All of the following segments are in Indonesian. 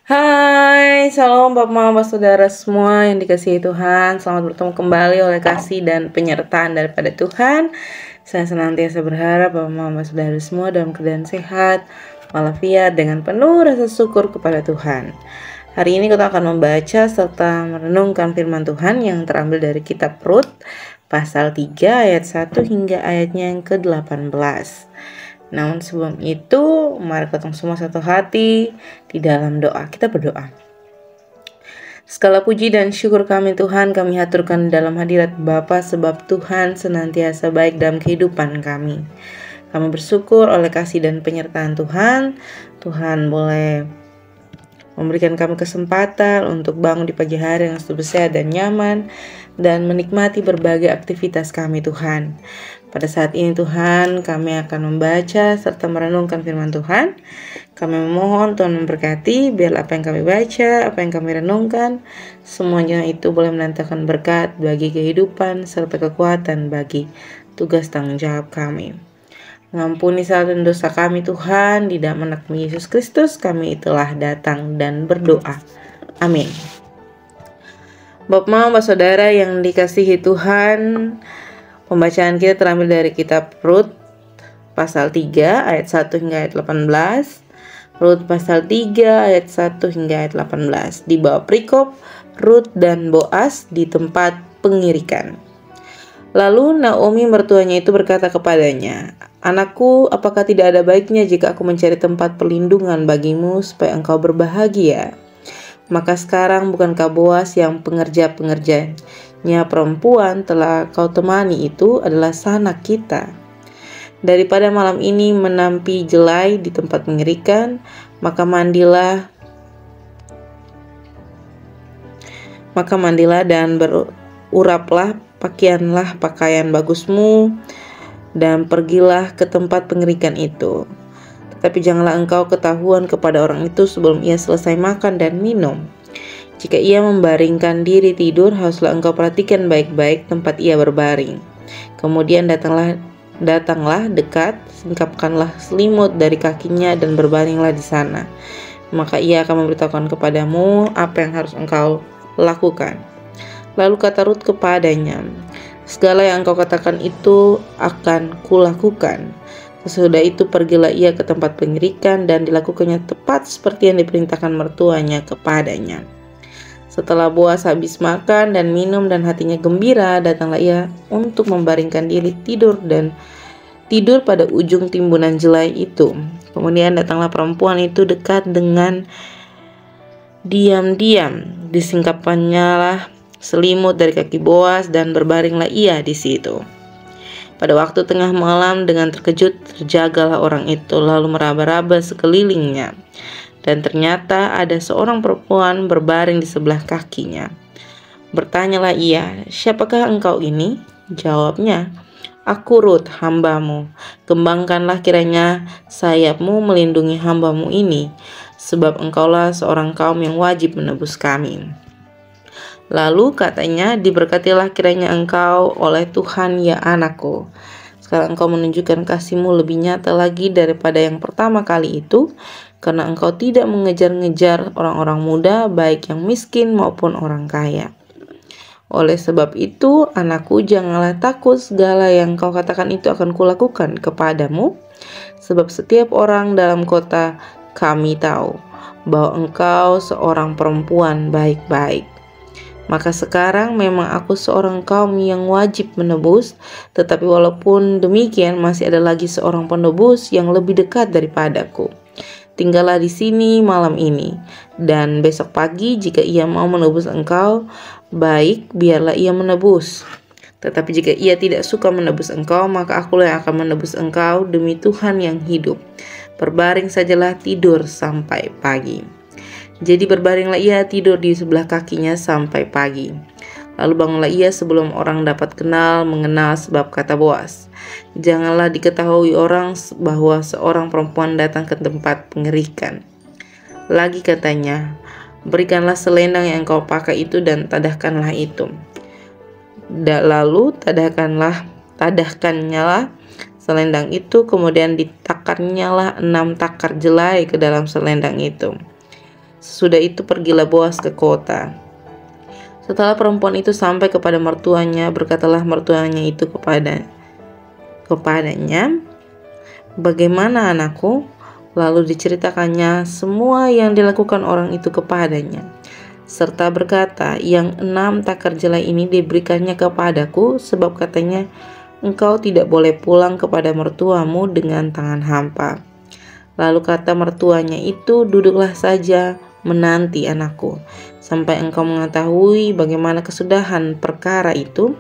Hai, salam Bapak Mama Saudara semua yang dikasihi Tuhan. Selamat bertemu kembali oleh kasih dan penyertaan daripada Tuhan. Saya senantiasa berharap Bapak Mama Saudara semua dalam keadaan sehat, walafiat, dengan penuh rasa syukur kepada Tuhan. Hari ini kita akan membaca serta merenungkan firman Tuhan yang terambil dari kitab Rut pasal 3 ayat 1 hingga ayatnya yang ke-18. Namun sebelum itu, mari kita semua satu hati di dalam doa. Kita berdoa. Segala puji dan syukur kami Tuhan, kami haturkan dalam hadirat Bapa sebab Tuhan senantiasa baik dalam kehidupan kami. Kami bersyukur oleh kasih dan penyertaan Tuhan. Tuhan boleh memberikan kami kesempatan untuk bangun di pagi hari yang sehat dan nyaman dan menikmati berbagai aktivitas kami Tuhan. Pada saat ini Tuhan, kami akan membaca serta merenungkan firman Tuhan. Kami memohon Tuhan memberkati, biar apa yang kami baca, apa yang kami renungkan, semuanya itu boleh mendatangkan berkat bagi kehidupan serta kekuatan bagi tugas tanggung jawab kami. Mengampuni salah dan dosa kami Tuhan, di dalam anak Yesus Kristus kami telah datang dan berdoa. Amin. Bapak, Mama, Saudara yang dikasihi Tuhan, pembacaan kita terambil dari kitab Rut pasal 3 ayat 1 hingga ayat 18. Rut pasal 3 ayat 1 hingga ayat 18. Di bawah perikop Rut dan Boas di tempat pengirikan. Lalu Naomi mertuanya itu berkata kepadanya, "Anakku, apakah tidak ada baiknya jika aku mencari tempat perlindungan bagimu supaya engkau berbahagia? Maka sekarang bukankah Boas yang pengerja-pengerjanya perempuan telah kau temani itu adalah sanak kita? Daripada malam ini menampi jelai di tempat pengirikan, maka mandilah dan beruraplah, pakaianlah pakaian bagusmu, dan pergilah ke tempat pengirikan itu. Tetapi janganlah engkau ketahuan kepada orang itu sebelum ia selesai makan dan minum. Jika ia membaringkan diri tidur, haruslah engkau perhatikan baik-baik tempat ia berbaring. Kemudian datanglah dekat, singkapkanlah selimut dari kakinya dan berbaringlah di sana. Maka ia akan memberitahukan kepadamu apa yang harus engkau lakukan." Lalu kata Rut kepadanya, "Segala yang engkau katakan itu akan kulakukan." Sesudah itu pergilah ia ke tempat pengirikan dan dilakukannya tepat seperti yang diperintahkan mertuanya kepadanya. Setelah Boas habis makan dan minum dan hatinya gembira, datanglah ia untuk membaringkan diri tidur pada ujung timbunan jelai itu. Kemudian datanglah perempuan itu dekat dengan diam-diam, disingkapkannya lah selimut dari kaki Boas dan berbaringlah ia di situ. Pada waktu tengah malam dengan terkejut terjagalah orang itu lalu meraba-raba sekelilingnya, dan ternyata ada seorang perempuan berbaring di sebelah kakinya. Bertanyalah ia, "Siapakah engkau ini?" Jawabnya, "Aku Rut, hambamu. Kembangkanlah kiranya sayapmu melindungi hambamu ini, sebab engkaulah seorang kaum yang wajib menebus kami." Lalu katanya, "Diberkatilah kiranya engkau oleh Tuhan ya anakku. Sekarang engkau menunjukkan kasihmu lebih nyata lagi daripada yang pertama kali itu, karena engkau tidak mengejar-ngejar orang-orang muda, baik yang miskin maupun orang kaya. Oleh sebab itu, anakku, janganlah takut, segala yang kau katakan itu akan kulakukan kepadamu, sebab setiap orang dalam kota kami tahu bahwa engkau seorang perempuan baik-baik. Maka sekarang memang aku seorang kaum yang wajib menebus, tetapi walaupun demikian masih ada lagi seorang penebus yang lebih dekat daripadaku. Tinggallah di sini malam ini, dan besok pagi jika ia mau menebus engkau, baik, biarlah ia menebus. Tetapi jika ia tidak suka menebus engkau, maka akulah yang akan menebus engkau demi Tuhan yang hidup. Berbaring sajalah tidur sampai pagi." Jadi berbaringlah ia tidur di sebelah kakinya sampai pagi. Lalu bangunlah ia sebelum orang dapat mengenal sebab kata Boas, "Janganlah diketahui orang bahwa seorang perempuan datang ke tempat pengirikan." Lagi katanya, "Berikanlah selendang yang engkau pakai itu dan tadahkanlah itu." Lalu tadahkannyalah selendang itu, kemudian ditakarnyalah 6 takar jelai ke dalam selendang itu. Sesudah itu pergilah Boas ke kota. Setelah perempuan itu sampai kepada mertuanya, berkatalah mertuanya itu kepadanya, "Bagaimana anakku?" Lalu diceritakannya semua yang dilakukan orang itu kepadanya, serta berkata, "Yang 6 takar jelai ini diberikannya kepadaku, sebab katanya, engkau tidak boleh pulang kepada mertuamu dengan tangan hampa." Lalu kata mertuanya itu, "Duduklah saja menanti anakku, sampai engkau mengetahui bagaimana kesudahan perkara itu,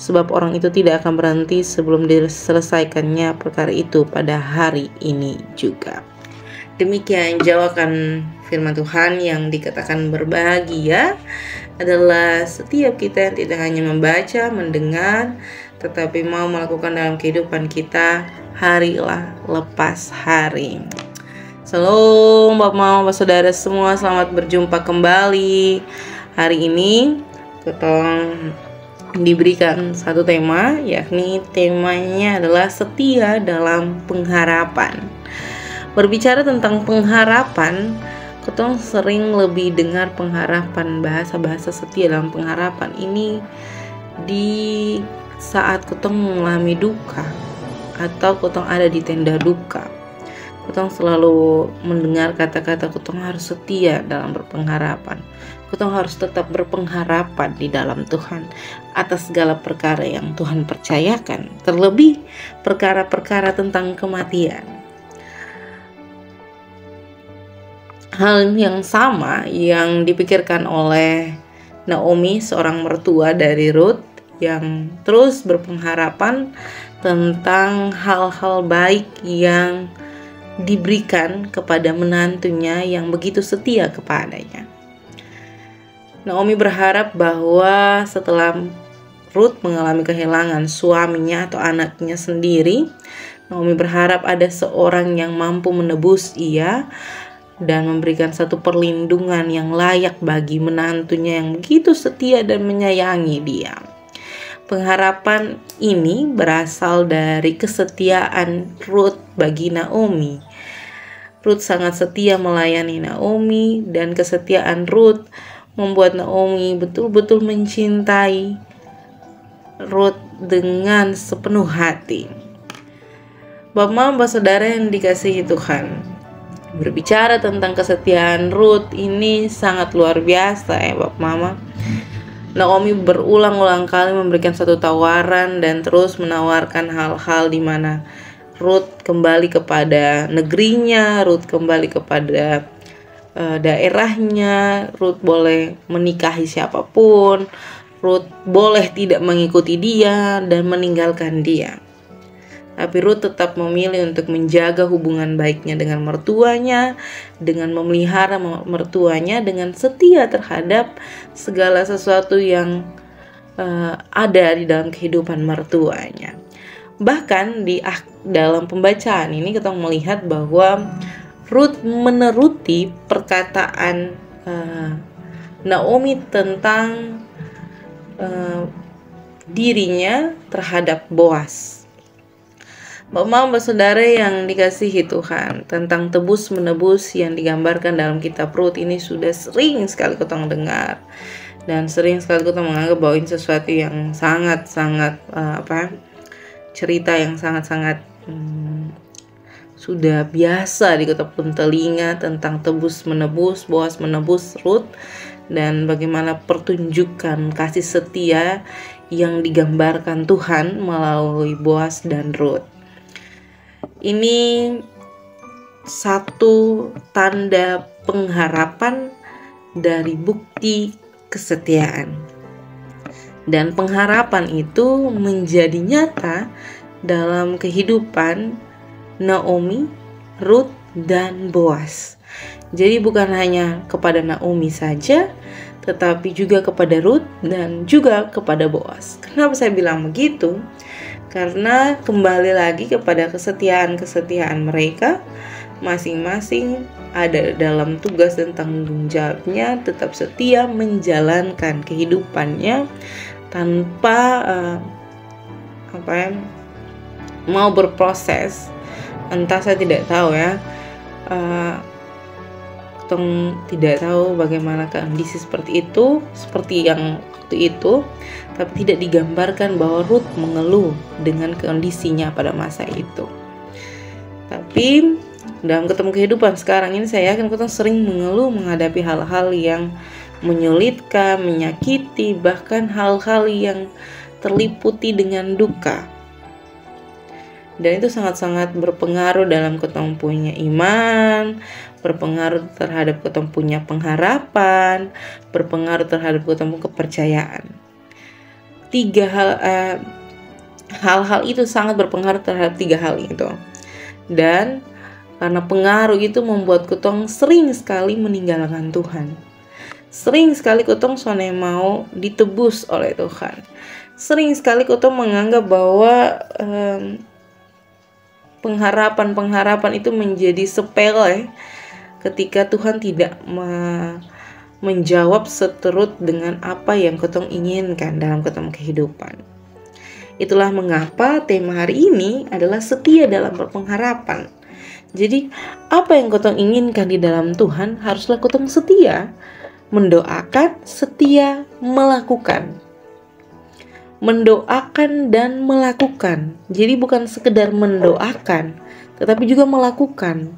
sebab orang itu tidak akan berhenti sebelum diselesaikannya perkara itu pada hari ini juga." Demikian jawaban firman Tuhan. Yang dikatakan berbahagia adalah setiap kita yang tidak hanya membaca, mendengar, tetapi mau melakukan dalam kehidupan kita harilah lepas hari. Shalom Bapak Mama, Bapak Saudara semua, selamat berjumpa kembali. Hari ini kita diberikan satu tema, yakni temanya adalah setia dalam pengharapan. Berbicara tentang pengharapan, kita sering lebih dengar pengharapan, bahasa setia dalam pengharapan ini di saat kita mengalami duka atau kita ada di tenda duka. Kita selalu mendengar kata-kata kita harus setia dalam berpengharapan. Kita harus tetap berpengharapan di dalam Tuhan atas segala perkara yang Tuhan percayakan, terlebih perkara-perkara tentang kematian. Hal yang sama yang dipikirkan oleh Naomi, seorang mertua dari Ruth, yang terus berpengharapan tentang hal-hal baik yang diberikan kepada menantunya yang begitu setia kepadanya. Naomi berharap bahwa setelah Ruth mengalami kehilangan suaminya atau anaknya sendiri, Naomi berharap ada seorang yang mampu menebus ia dan memberikan satu perlindungan yang layak bagi menantunya yang begitu setia dan menyayangi dia. Pengharapan ini berasal dari kesetiaan Ruth bagi Naomi. Ruth sangat setia melayani Naomi, dan kesetiaan Ruth membuat Naomi betul-betul mencintai Ruth dengan sepenuh hati. Bapak Mama, Bapak Saudara yang dikasihi Tuhan, berbicara tentang kesetiaan Ruth ini sangat luar biasa ya Bapak Mama. Naomi berulang-ulang kali memberikan satu tawaran dan terus menawarkan hal-hal di mana Ruth kembali kepada negerinya, Ruth kembali kepada daerahnya, Ruth boleh menikahi siapapun, Ruth boleh tidak mengikuti dia dan meninggalkan dia. Tapi Ruth tetap memilih untuk menjaga hubungan baiknya dengan mertuanya, dengan memelihara mertuanya, dengan setia terhadap segala sesuatu yang ada di dalam kehidupan mertuanya. Bahkan di dalam pembacaan ini kita melihat bahwa Ruth meneruti perkataan Naomi tentang dirinya terhadap Boas. Bapak Mama, Saudara yang dikasihi Tuhan, tentang tebus menebus yang digambarkan dalam kitab Ruth ini sudah sering sekali kita dengar, dan sering sekali kita menganggap bahwa ini sesuatu yang sangat-sangat cerita yang sangat-sangat sudah biasa di ketepun telinga tentang tebus menebus, Boas menebus Ruth, dan bagaimana pertunjukan kasih setia yang digambarkan Tuhan melalui Boas dan Ruth. Ini satu tanda pengharapan dari bukti kesetiaan. Dan pengharapan itu menjadi nyata dalam kehidupan Naomi, Ruth, dan Boas. Jadi bukan hanya kepada Naomi saja, tetapi juga kepada Ruth dan juga kepada Boas. Kenapa saya bilang begitu? Karena kembali lagi kepada kesetiaan mereka, masing-masing ada dalam tugas dan tanggung jawabnya, tetap setia menjalankan kehidupannya tanpa mau berproses. Entah, saya tidak tahu ya, Ketong tidak tahu bagaimana kondisi seperti itu, seperti yang waktu itu, tapi tidak digambarkan bahwa Ruth mengeluh dengan kondisinya pada masa itu. Tapi dalam ketemu kehidupan sekarang ini, saya yakin ketong sering mengeluh menghadapi hal-hal yang menyulitkan, menyakiti, bahkan hal-hal yang terliputi dengan duka. Dan itu sangat-sangat berpengaruh dalam ketong punya iman, berpengaruh terhadap ketong punya pengharapan, berpengaruh terhadap ketong punya kepercayaan. Hal-hal itu sangat berpengaruh terhadap 3 hal itu. Dan karena pengaruh itu membuat ketong sering sekali meninggalkan Tuhan. Sering sekali ketong soalnya mau ditebus oleh Tuhan. Sering sekali ketong menganggap bahwa pengharapan itu menjadi sepele ketika Tuhan tidak menjawab seturut dengan apa yang ketong inginkan dalam ketong kehidupan. Itulah mengapa tema hari ini adalah setia dalam berpengharapan. Jadi apa yang ketong inginkan di dalam Tuhan, haruslah ketong setia, mendoakan, setia, melakukan. Mendoakan dan melakukan. Jadi bukan sekedar mendoakan, tetapi juga melakukan.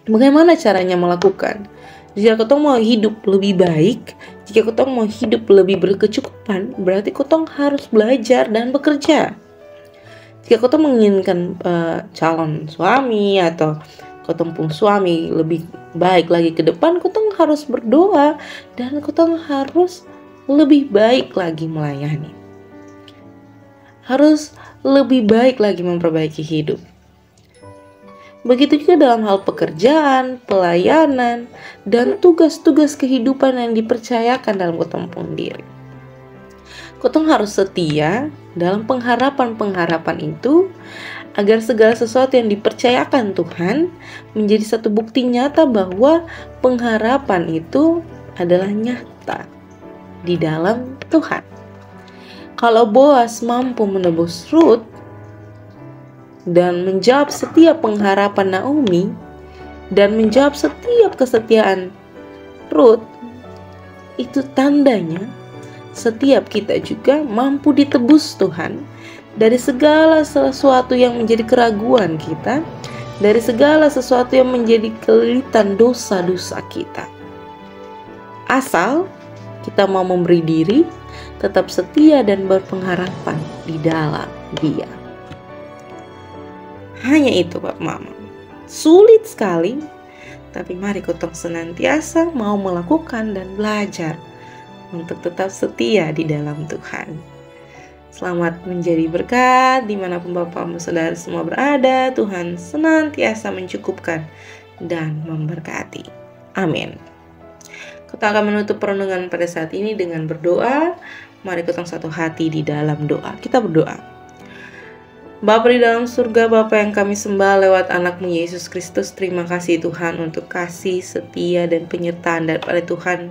Bagaimana caranya melakukan? Jika ketong mau hidup lebih baik, jika ketong mau hidup lebih berkecukupan, berarti ketong harus belajar dan bekerja. Jika ketong menginginkan calon suami atau ketong pun suami lebih baik lagi ke depan, ketong harus berdoa dan ketong harus lebih baik lagi melayani. Harus lebih baik lagi memperbaiki hidup. Begitu juga dalam hal pekerjaan, pelayanan, dan tugas-tugas kehidupan yang dipercayakan dalam ketong pun diri. Ketong harus setia dalam pengharapan-pengharapan itu, agar segala sesuatu yang dipercayakan Tuhan menjadi satu bukti nyata bahwa pengharapan itu adalah nyata di dalam Tuhan. Kalau Boas mampu menebus Ruth dan menjawab setiap pengharapan Naomi dan menjawab setiap kesetiaan Ruth, itu tandanya setiap kita juga mampu ditebus Tuhan dari segala sesuatu yang menjadi keraguan kita, dari segala sesuatu yang menjadi kelilitan dosa-dosa kita. Asal kita mau memberi diri, tetap setia dan berpengharapan di dalam Dia. Hanya itu Pak Mama. Sulit sekali, tapi mari ketong senantiasa mau melakukan dan belajar untuk tetap setia di dalam Tuhan. Selamat menjadi berkat dimanapun Bapak Ibu Saudara semua berada. Tuhan senantiasa mencukupkan dan memberkati. Amin. Kita akan menutup perenungan pada saat ini dengan berdoa. Mari ketong satu hati di dalam doa. Kita berdoa. Bapa di dalam surga, Bapa yang kami sembah lewat anakmu Yesus Kristus, terima kasih Tuhan untuk kasih, setia, dan penyertaan daripada Tuhan.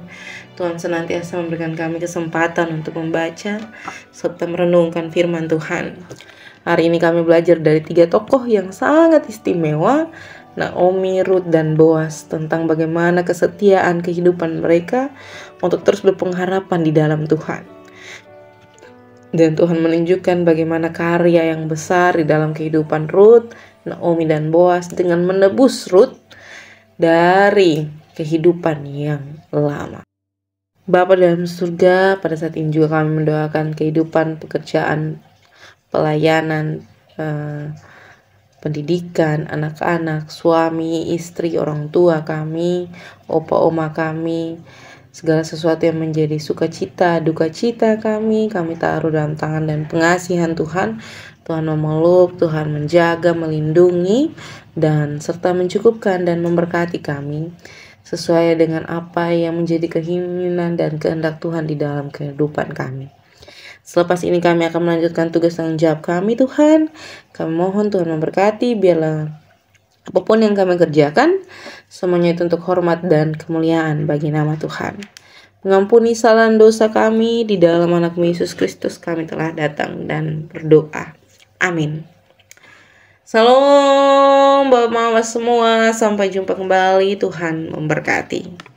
Tuhan senantiasa memberikan kami kesempatan untuk membaca serta merenungkan firman Tuhan. Hari ini kami belajar dari 3 tokoh yang sangat istimewa, Naomi, Ruth, dan Boas, tentang bagaimana kesetiaan kehidupan mereka untuk terus berpengharapan di dalam Tuhan. Dan Tuhan menunjukkan bagaimana karya yang besar di dalam kehidupan Ruth, Naomi, dan Boas dengan menebus Ruth dari kehidupan yang lama. Bapa dalam surga, pada saat ini juga kami mendoakan kehidupan, pekerjaan, pelayanan, pendidikan, anak-anak, suami, istri, orang tua kami, opa oma kami, segala sesuatu yang menjadi sukacita, duka cita kami taruh dalam tangan dan pengasihan Tuhan. Tuhan memeluk, Tuhan menjaga, melindungi, dan serta mencukupkan dan memberkati kami sesuai dengan apa yang menjadi keinginan dan kehendak Tuhan di dalam kehidupan kami. Selepas ini kami akan melanjutkan tugas tanggung jawab kami Tuhan. Kami mohon Tuhan memberkati, biarlah apapun yang kami kerjakan, semuanya itu untuk hormat dan kemuliaan bagi nama Tuhan. Mengampuni kesalahan dosa kami, di dalam anakmu Yesus Kristus kami telah datang dan berdoa. Amin. Salam Bapak Mama semua, sampai jumpa kembali, Tuhan memberkati.